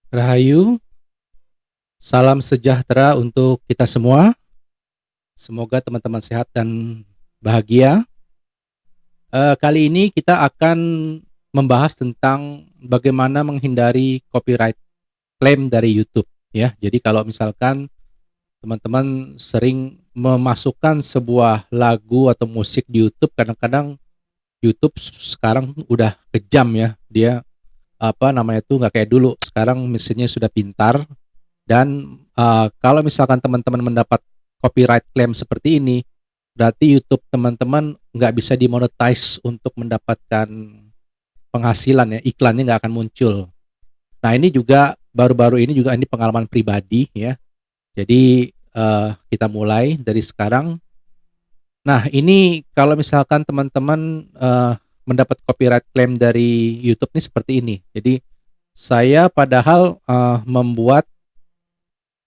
Rahayu, salam sejahtera untuk kita semua. Semoga teman-teman sehat dan bahagia. Kali ini kita akan membahas tentang bagaimana menghindari copyright claim dari YouTube. Ya, jadi kalau misalkan teman-teman sering memasukkan sebuah lagu atau musik di YouTube, kadang-kadang YouTube sekarang udah kejam ya. Dia apa namanya itu nggak kayak dulu. Sekarang mesinnya sudah pintar. Dan kalau misalkan teman-teman mendapat copyright claim seperti ini, berarti YouTube teman-teman nggak bisa dimonetize untuk mendapatkan penghasilan ya, iklannya nggak akan muncul. Nah ini juga baru-baru ini juga ini pengalaman pribadi ya. Jadi kita mulai dari sekarang. Nah ini kalau misalkan teman-teman mendapat copyright claim dari YouTube ini seperti ini. Jadi saya padahal membuat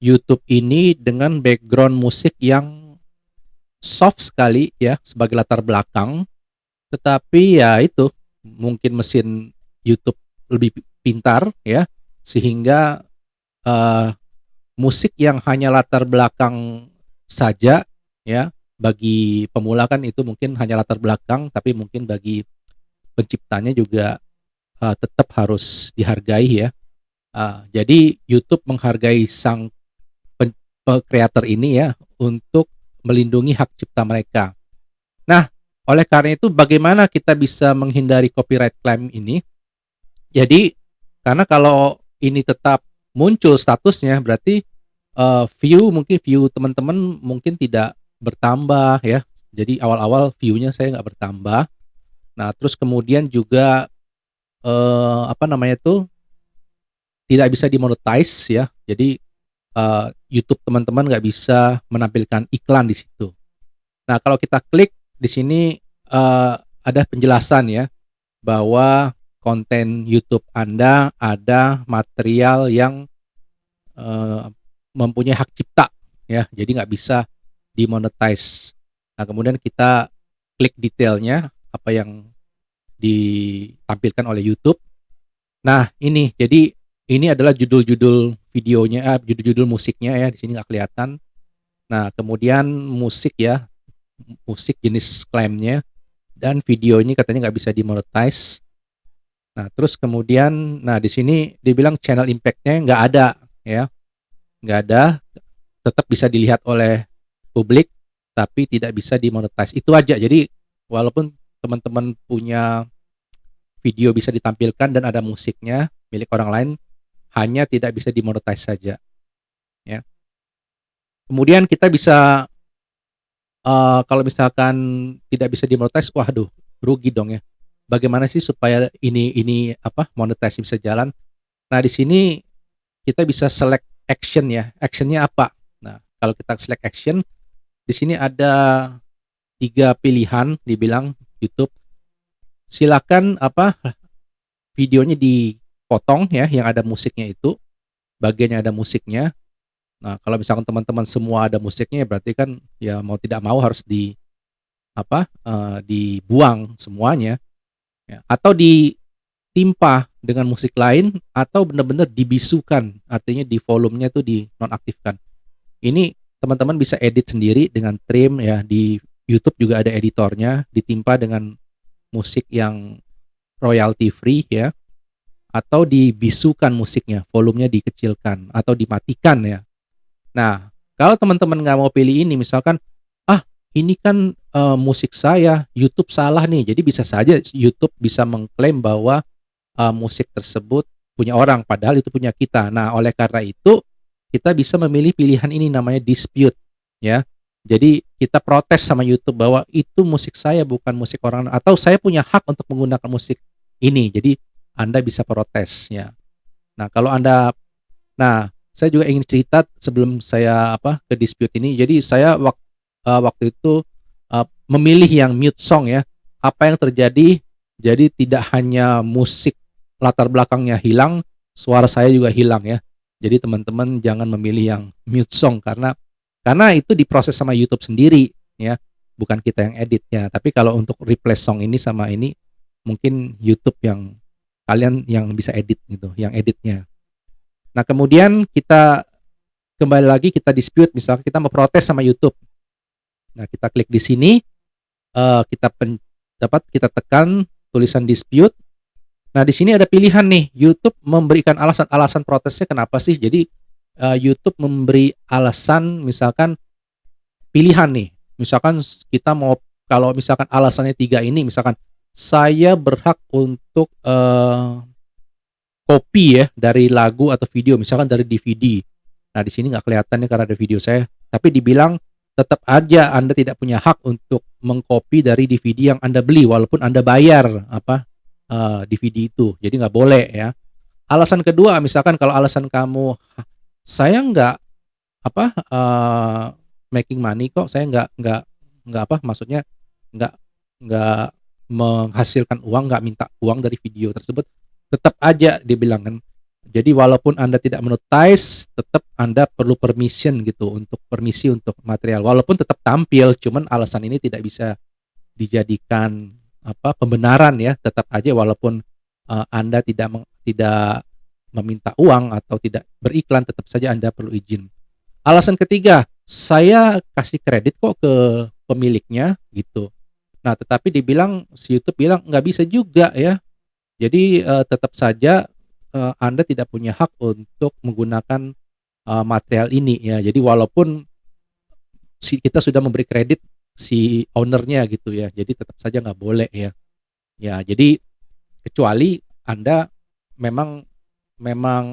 YouTube ini dengan background musik yang soft sekali ya sebagai latar belakang, tetapi ya itu mungkin mesin YouTube lebih pintar ya sehingga uh, musik yang hanya latar belakang saja ya bagi pemula kan itu mungkin hanya latar belakang, tapi mungkin bagi penciptanya juga tetap harus dihargai ya. Jadi YouTube menghargai sang kreator ini ya untuk melindungi hak cipta mereka. Nah, oleh karena itu bagaimana kita bisa menghindari copyright claim ini? Jadi karena kalau ini tetap muncul statusnya berarti view teman-teman mungkin tidak bertambah ya. Jadi awal-awal view-nya saya nggak bertambah. Nah, terus kemudian juga apa namanya itu tidak bisa dimonetize ya. Jadi YouTube teman-teman nggak bisa menampilkan iklan di situ. Nah, kalau kita klik di sini ada penjelasan ya bahwa konten YouTube Anda ada material yang uh, mempunyai hak cipta ya, jadi nggak bisa dimonetize. Nah, kemudian kita klik detailnya apa yang ditampilkan oleh YouTube. Nah, ini jadi ini adalah judul-judul videonya, judul-judul musiknya ya di sini nggak kelihatan. Nah, kemudian musik ya, musik jenis klaimnya dan videonya katanya nggak bisa dimonetize. Nah, terus kemudian, nah di sini dibilang channel impact-nya nggak ada ya, nggak ada, tetap bisa dilihat oleh publik, tapi tidak bisa dimonetize. Itu aja. Jadi walaupun teman-teman punya video bisa ditampilkan dan ada musiknya milik orang lain, hanya tidak bisa dimonetize saja. Ya. Kemudian kita bisa kalau misalkan tidak bisa dimonetize, waduh, rugi dong ya. Bagaimana sih supaya ini apa monetize bisa jalan? Nah, di sini kita bisa select action ya. Actionnya apa? Nah, kalau kita select action, di sini ada 3 pilihan dibilang YouTube. Silakan apa videonya dipotong ya yang ada musiknya itu, bagian yang ada musiknya. Nah, kalau misalkan teman-teman semua ada musiknya berarti kan ya mau tidak mau harus apa dibuang semuanya ya. Atau ditimpa dengan musik lain atau benar-benar dibisukan, artinya di volumenya itu dinonaktifkan. Ini teman-teman bisa edit sendiri dengan trim ya, di YouTube juga ada editornya, ditimpa dengan musik yang royalty free ya, atau dibisukan musiknya, volumenya dikecilkan atau dimatikan ya. Nah, kalau teman-teman nggak mau pilih ini, misalkan, ah ini kan musik saya, YouTube salah nih. Jadi bisa saja YouTube bisa mengklaim bahwa musik tersebut punya orang, padahal itu punya kita. Nah, oleh karena itu kita bisa memilih pilihan ini namanya dispute, ya. Jadi kita protes sama YouTube bahwa itu musik saya bukan musik orang, atau saya punya hak untuk menggunakan musik ini. Jadi Anda bisa protes, ya. Nah, kalau Anda, nah saya juga ingin cerita sebelum saya apa ke dispute ini. Jadi saya waktu itu memilih yang mute song ya. Apa yang terjadi? Jadi tidak hanya musik latar belakangnya hilang, suara saya juga hilang ya. Jadi teman-teman jangan memilih yang mute song karena itu diproses sama YouTube sendiri ya, bukan kita yang editnya. Tapi kalau untuk replace song ini sama ini mungkin YouTube yang kalian yang bisa edit gitu, yang editnya. Nah, kemudian kita kembali lagi, kita dispute, misalkan kita mau protes sama YouTube. Nah, kita klik di sini, kita tekan tulisan dispute. Nah, di sini ada pilihan nih, YouTube memberikan alasan protesnya kenapa sih. Jadi YouTube memberi alasan, misalkan pilihan nih. Misalkan kita mau, kalau misalkan alasannya 3 ini, misalkan saya berhak untuk copy ya dari lagu atau video, misalkan dari DVD. Nah, di sini nggak kelihatan nih karena ada video saya, tapi dibilang tetap aja Anda tidak punya hak untuk mengcopy dari DVD yang Anda beli walaupun Anda bayar DVD itu. Jadi nggak boleh ya. Alasan kedua, misalkan kalau alasan kamu, saya nggak making money kok, saya nggak maksudnya nggak nggak menghasilkan uang, nggak minta uang dari video tersebut, tetap aja dibilang kan. Jadi walaupun Anda tidak monetize, tetap Anda perlu permisi untuk material. Walaupun tetap tampil, cuman alasan ini tidak bisa dijadikan pembenaran ya. Tetap aja walaupun Anda tidak meminta uang atau tidak beriklan, tetap saja Anda perlu izin. Alasan ketiga, saya kasih kredit kok ke pemiliknya gitu. Nah, tetapi si YouTube bilang nggak bisa juga ya. Jadi tetap saja Anda tidak punya hak untuk menggunakan material ini ya. Jadi walaupun kita sudah memberi kredit si ownernya gitu ya, jadi tetap saja nggak boleh ya. Ya, jadi kecuali Anda memang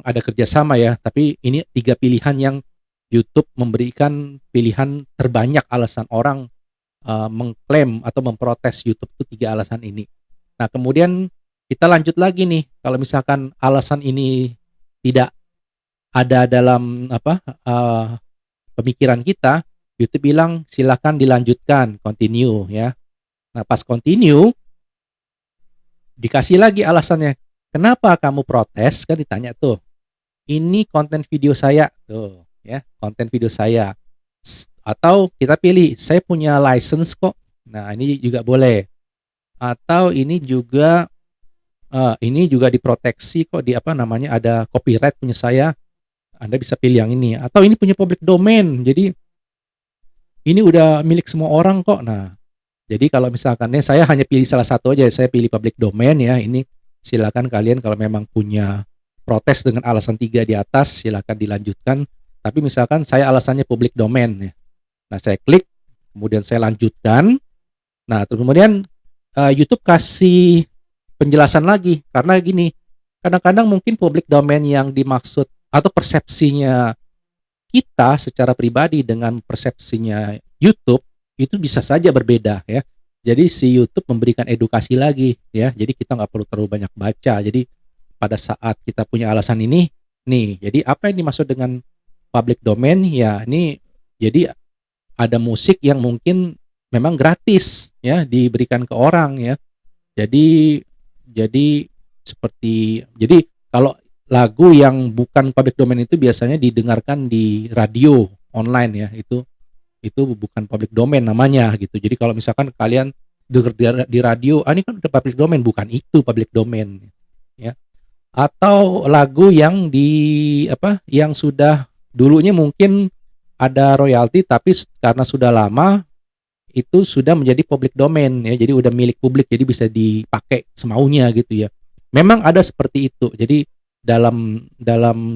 ada kerjasama ya. Tapi ini 3 pilihan yang YouTube memberikan pilihan terbanyak alasan orang mengklaim atau memprotes YouTube itu 3 alasan ini. Nah, kemudian kita lanjut lagi nih, kalau misalkan alasan ini tidak ada dalam pemikiran kita, YouTube bilang silakan dilanjutkan, continue ya. Nah, pas continue dikasih lagi alasannya. Kenapa kamu protes? Kan ditanya tuh. Ini konten video saya tuh ya, konten video saya. Atau kita pilih, saya punya license kok. Nah, ini juga boleh. Atau ini juga diproteksi kok, ada copyright punya saya. Anda bisa pilih yang ini. Atau ini punya public domain, jadi ini udah milik semua orang kok. Nah, jadi kalau misalkan saya hanya pilih salah satu aja, saya pilih public domain ya. Ini silakan kalian kalau memang punya protes dengan alasan 3 di atas, silakan dilanjutkan. Tapi misalkan saya alasannya public domain ya. Nah, saya klik, kemudian saya lanjutkan. Nah, terus kemudian YouTube kasih penjelasan lagi, karena gini, kadang-kadang mungkin public domain yang dimaksud atau persepsinya kita secara pribadi dengan persepsinya YouTube itu bisa saja berbeda ya. Jadi si YouTube memberikan edukasi lagi ya, jadi kita nggak perlu terlalu banyak baca. Jadi pada saat kita punya alasan ini nih, jadi apa yang dimaksud dengan public domain ya, ini jadi ada musik yang mungkin memang gratis ya, diberikan ke orang ya. Jadi kalau lagu yang bukan public domain itu biasanya didengarkan di radio online ya, itu bukan public domain namanya gitu. Jadi kalau misalkan kalian dengar di radio, ini kan udah public domain, bukan itu public domain ya. Atau lagu yang yang sudah dulunya mungkin ada royalti, tapi karena sudah lama itu sudah menjadi public domain ya, jadi udah milik publik, jadi bisa dipakai semaunya gitu ya. Memang ada seperti itu. Jadi dalam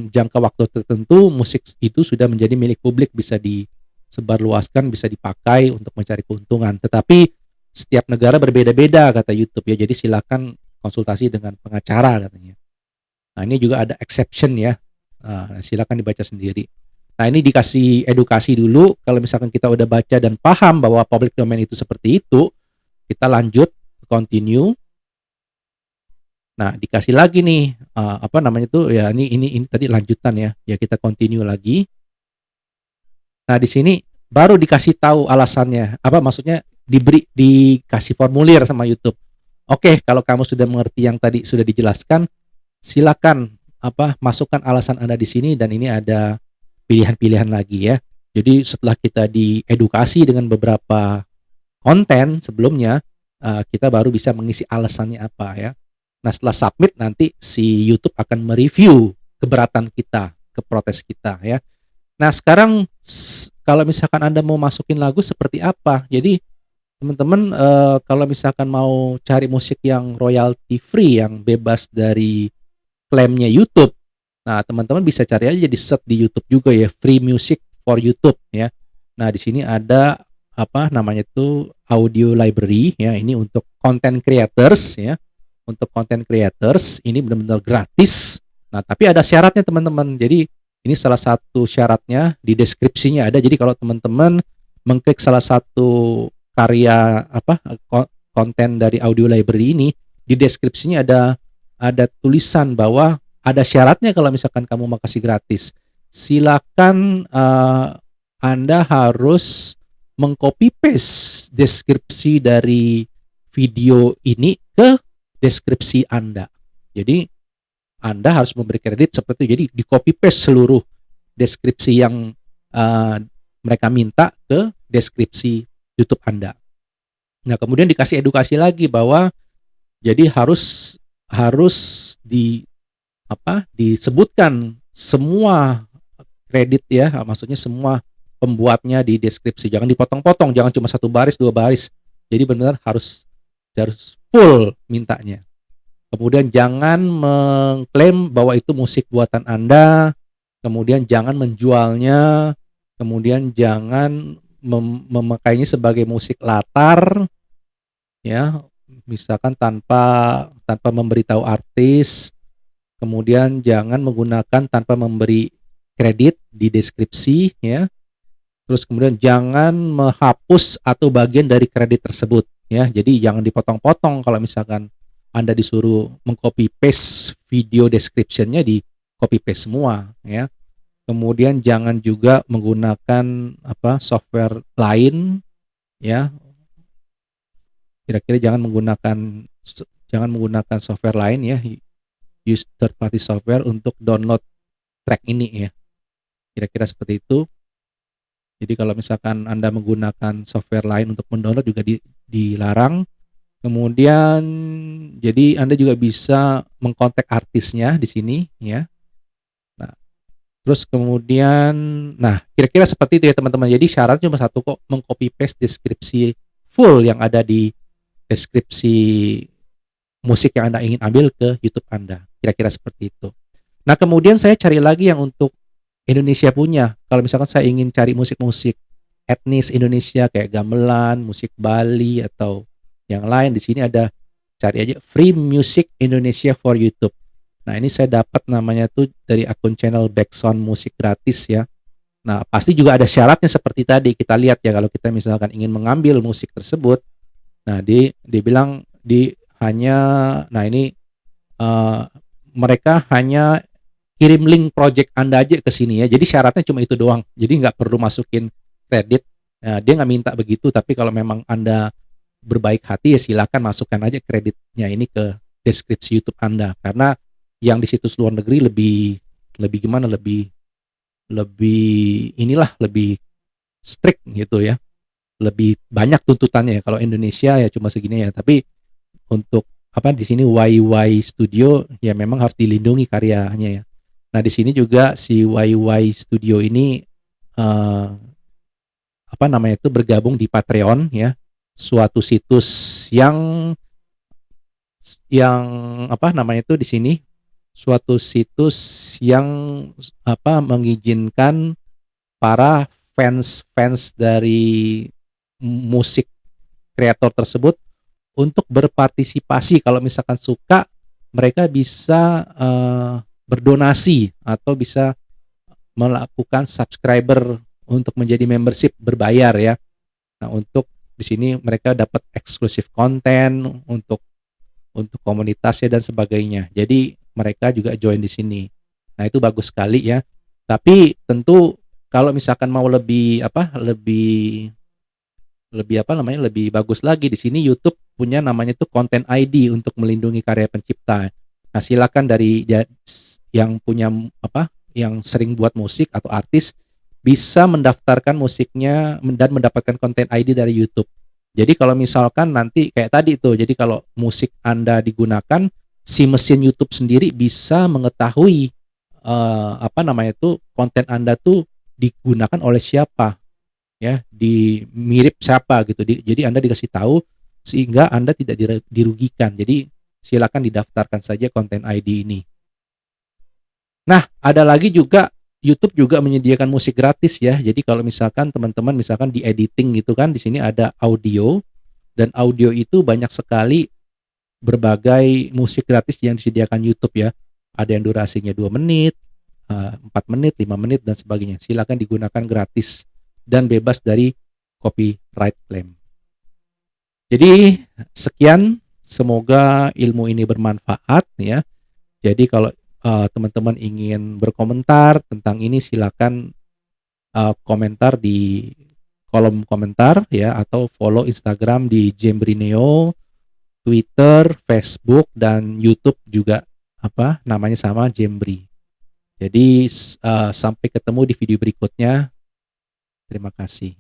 jangka waktu tertentu musik itu sudah menjadi milik publik, bisa disebarluaskan, bisa dipakai untuk mencari keuntungan. Tetapi setiap negara berbeda-beda kata YouTube ya. Jadi silakan konsultasi dengan pengacara katanya. Nah, ini juga ada exception ya. Nah, silakan dibaca sendiri. Nah, ini dikasih edukasi dulu. Kalau misalkan kita udah baca dan paham bahwa public domain itu seperti itu, kita lanjut continue. Nah, dikasih lagi nih ya, ini tadi lanjutan ya. Ya, kita continue lagi. Nah, di sini baru dikasih tahu alasannya. Maksudnya dikasih formulir sama YouTube. Oke, kalau kamu sudah mengerti yang tadi sudah dijelaskan, silakan masukkan alasan Anda di sini, dan ini ada pilihan-pilihan lagi ya. Jadi setelah kita diedukasi dengan beberapa konten sebelumnya, kita baru bisa mengisi alasannya apa ya. Nah, setelah submit nanti si YouTube akan mereview keberatan kita, ke protes kita ya. Nah, sekarang kalau misalkan Anda mau masukin lagu seperti apa? Jadi teman-teman kalau misalkan mau cari musik yang royalty free, yang bebas dari klaimnya YouTube. Nah, teman-teman bisa cari aja di search di YouTube juga ya, free music for YouTube ya. Nah, di sini ada apa namanya itu audio library ya. Ini untuk content creators ya. Untuk content creators ini benar-benar gratis. Nah, tapi ada syaratnya teman-teman. Jadi ini salah satu syaratnya di deskripsinya ada. Jadi kalau teman-teman mengklik salah satu karya apa konten dari audio library ini, di deskripsinya ada tulisan bahwa ada syaratnya kalau misalkan kamu mau kasih gratis. Silakan Anda harus mengcopy paste deskripsi dari video ini ke deskripsi Anda. Jadi Anda harus memberi kredit seperti itu. Jadi di copy paste seluruh deskripsi yang mereka minta ke deskripsi YouTube Anda. Nah, kemudian dikasih edukasi lagi bahwa jadi harus disebutkan semua kredit ya, maksudnya semua pembuatnya di deskripsi. Jangan dipotong-potong, jangan cuma 1 baris 2 baris. Jadi benar-benar harus full mintanya. Kemudian jangan mengklaim bahwa itu musik buatan Anda, kemudian jangan menjualnya, kemudian jangan memakainya sebagai musik latar ya, misalkan tanpa memberitahu artis, kemudian jangan menggunakan tanpa memberi kredit di deskripsi ya. Terus kemudian jangan menghapus atau bagian dari kredit tersebut ya. Jadi jangan dipotong-potong kalau misalkan Anda disuruh mengcopy paste video description-nya, di copy paste semua ya. Kemudian jangan juga menggunakan software lain ya. Kira-kira jangan menggunakan software lain ya. Use third party software untuk download track ini ya. Kira-kira seperti itu. Jadi kalau misalkan Anda menggunakan software lain untuk mendownload juga dilarang. Kemudian jadi Anda juga bisa mengkontak artisnya di sini ya. Nah, terus kemudian kira-kira seperti itu ya teman-teman. Jadi syaratnya cuma satu kok, mengcopy paste deskripsi full yang ada di deskripsi musik yang Anda ingin ambil ke YouTube Anda. Kira-kira seperti itu. Nah, kemudian saya cari lagi yang untuk Indonesia punya. Kalau misalkan saya ingin cari musik-musik etnis Indonesia kayak gamelan, musik Bali atau yang lain, di sini ada, cari aja Free Music Indonesia for YouTube. Nah, ini saya dapat namanya tuh dari akun channel Backsound Musik Gratis ya. Nah, pasti juga ada syaratnya seperti tadi kita lihat ya, kalau kita misalkan ingin mengambil musik tersebut. Nah, dibilang mereka hanya kirim link project Anda aja ke sini ya. Jadi syaratnya cuma itu doang. Jadi nggak perlu masukin kredit. Nah, dia nggak minta begitu, tapi kalau memang Anda berbaik hati ya silakan masukkan aja kreditnya ini ke deskripsi YouTube Anda, karena yang di situs luar negeri lebih strict gitu ya, lebih banyak tuntutannya ya. Kalau Indonesia ya cuma segini ya, tapi untuk di sini YY Studio ya memang harus dilindungi karyanya ya. Nah, di sini juga si YY Studio ini bergabung di Patreon ya, suatu situs yang di sini suatu situs yang mengizinkan para fans dari musik kreator tersebut untuk berpartisipasi. Kalau misalkan suka, mereka bisa berdonasi atau bisa melakukan subscriber untuk menjadi membership berbayar ya. Nah, untuk di sini mereka dapat eksklusif konten untuk komunitasnya dan sebagainya. Jadi mereka juga join di sini. Nah, itu bagus sekali ya. Tapi tentu kalau misalkan mau lebih bagus lagi, di sini YouTube punya namanya tuh Content ID untuk melindungi karya pencipta. Nah, silakan dari yang punya yang sering buat musik atau artis bisa mendaftarkan musiknya dan mendapatkan Content ID dari YouTube. Jadi kalau misalkan nanti kayak tadi tuh, jadi kalau musik Anda digunakan, si mesin YouTube sendiri bisa mengetahui apa namanya itu, konten Anda tuh digunakan oleh siapa, ya, mirip siapa gitu. Jadi Anda dikasih tahu sehingga Anda tidak dirugikan. Jadi silakan didaftarkan saja konten ID ini. Nah, ada lagi juga YouTube juga menyediakan musik gratis ya. Jadi kalau misalkan teman-teman misalkan di editing gitu kan, di sini ada audio, dan audio itu banyak sekali berbagai musik gratis yang disediakan YouTube ya. Ada yang durasinya 2 menit, 4 menit, 5 menit dan sebagainya. Silakan digunakan gratis dan bebas dari copyright claim. Jadi sekian, semoga ilmu ini bermanfaat ya. Jadi kalau teman-teman ingin berkomentar tentang ini, silakan komentar di kolom komentar ya, atau follow Instagram di Jembrineo, Twitter, Facebook, dan YouTube juga namanya sama, Jembri. Jadi sampai ketemu di video berikutnya. Terima kasih.